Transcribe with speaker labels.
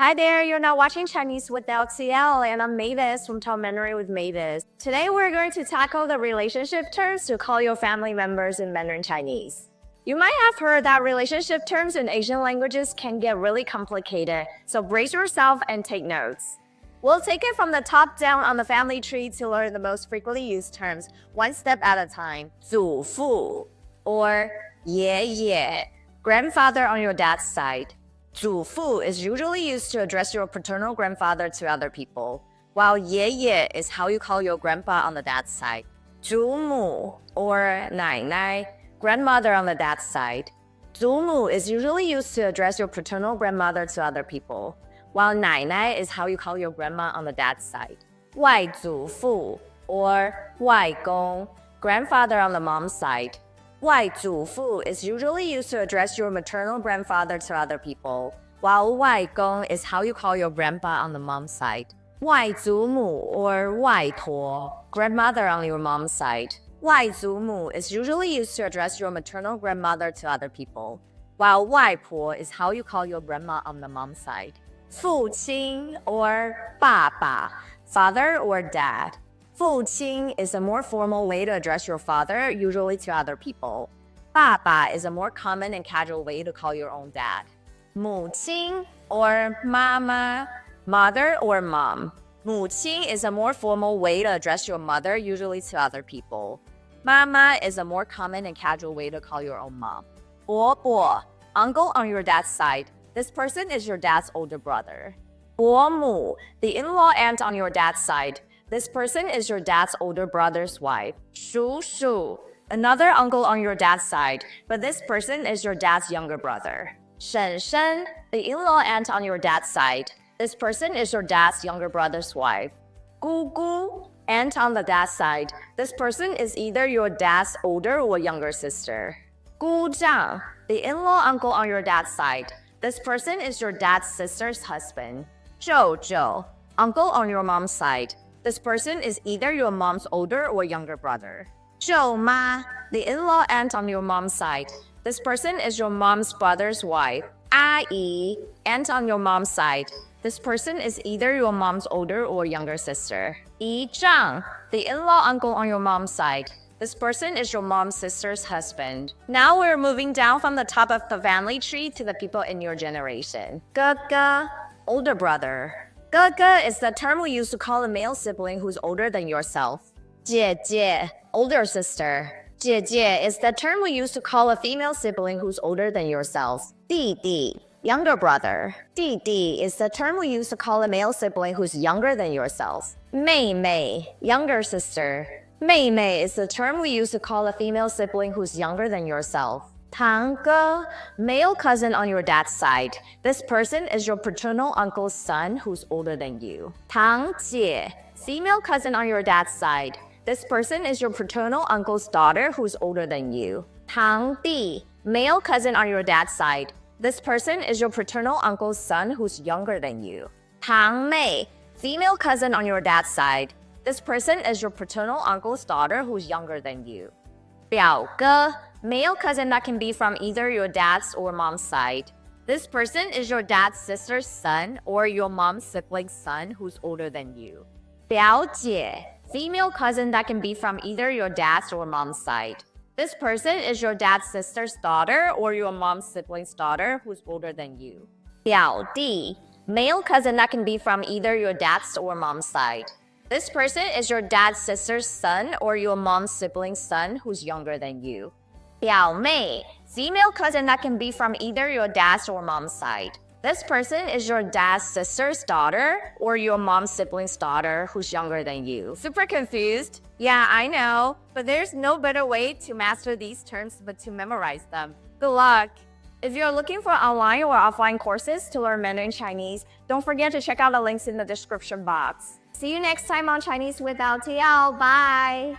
Speaker 1: Hi there, you're now watching Chinese with LTL, and I'm Mavis from Talk Mandarin with Mavis. Today we're going to tackle the relationship terms to call your family members in Mandarin Chinese. You might have heard that relationship terms in Asian languages can get really complicated, so brace yourself and take notes. We'll take it from the top down on the family tree to learn the most frequently used terms, one step at a time. 祖父 or 爷爷, grandfather on your dad's side. 祖父 is usually used to address your paternal grandfather to other people, while 爷爷 is how you call your grandpa on the dad's side. 祖母 or 奶奶, grandmother on the dad's side. 祖母 is usually used to address your paternal grandmother to other people, while 奶奶 is how you call your grandma on the dad's side. 外祖父 or 外公, grandfather on the mom's side. 外祖父 is usually used to address your maternal grandfather to other people, while 外公 is how you call your grandpa on the mom's side. 外祖母 or 外婆, grandmother on your mom's side. 外祖母 is usually used to address your maternal grandmother to other people, while 外婆 is how you call your grandma on the mom's side. 父亲 or 爸爸, father or dad. 父亲 is a more formal way to address your father, usually to other people. 爸爸 is a more common and casual way to call your own dad. 母亲 or 妈妈, mother or mom. 母亲 is a more formal way to address your mother, usually to other people. 妈妈 is a more common and casual way to call your own mom. 伯伯, uncle on your dad's side. This person is your dad's older brother. 伯母, the in-law aunt on your dad's side. This person is your dad's older brother's wife. 叔叔, another uncle on your dad's side, but this person is your dad's younger brother. 婶婶, the in-law aunt on your dad's side. This person is your dad's younger brother's wife. 姑姑, aunt on the dad's side. This person is either your dad's older or younger sister. 姑丈, the in-law uncle on your dad's side. This person is your dad's sister's husband. 舅舅, uncle on your mom's side. This person is either your mom's older or younger brother. 舅妈, the in-law aunt on your mom's side. This person is your mom's brother's wife. 阿姨, aunt on your mom's side. This person is either your mom's older or younger sister. 姨丈, the in-law uncle on your mom's side. This person is your mom's sister's husband. Now we're moving down from the top of the family tree to the people in your generation. 哥哥, older brother. 哥哥 is the term we use to call a male sibling who's older than yourself. 姐姐, older sister. 姐姐 is the term we use to call a female sibling who's older than yourself. 弟弟, younger brother. 弟弟 is the term we use to call a male sibling who's younger than yourself. 妹妹, younger sister. 妹妹 is the term we use to call a female sibling who's younger than yourself. 堂哥, male cousin on your dad's side. This person is your paternal uncle's son who's older than you. 堂姐, female cousin on your dad's side. This person is your paternal uncle's daughter who's older than you. 堂弟, male cousin on your dad's side. This person is your paternal uncle's son who's younger than you. 堂妹, female cousin on your dad's side. This person is your paternal uncle's daughter who's younger than you. 表哥, male cousin that can be from either your dad's or mom's side. This person is your dad's sister's son or your mom's sibling's son who's older than you. 表姐, female cousin that can be from either your dad's or mom's side. This person is your dad's sister's daughter or your mom's sibling's daughter who's older than you. 表弟, male cousin that can be from either your dad's or mom's side. This person is your dad's sister's son or your mom's sibling's son who's younger than you. 表妹, female cousin that can be from either your dad's or mom's side. This person is your dad's sister's daughter or your mom's sibling's daughter who's younger than you. Super confused? Yeah, I know, but there's no better way to master these terms but to memorize them. Good luck! If you're looking for online or offline courses to learn Mandarin Chinese, don't forget to check out the links in the description box. See you next time on Chinese with LTL. Bye!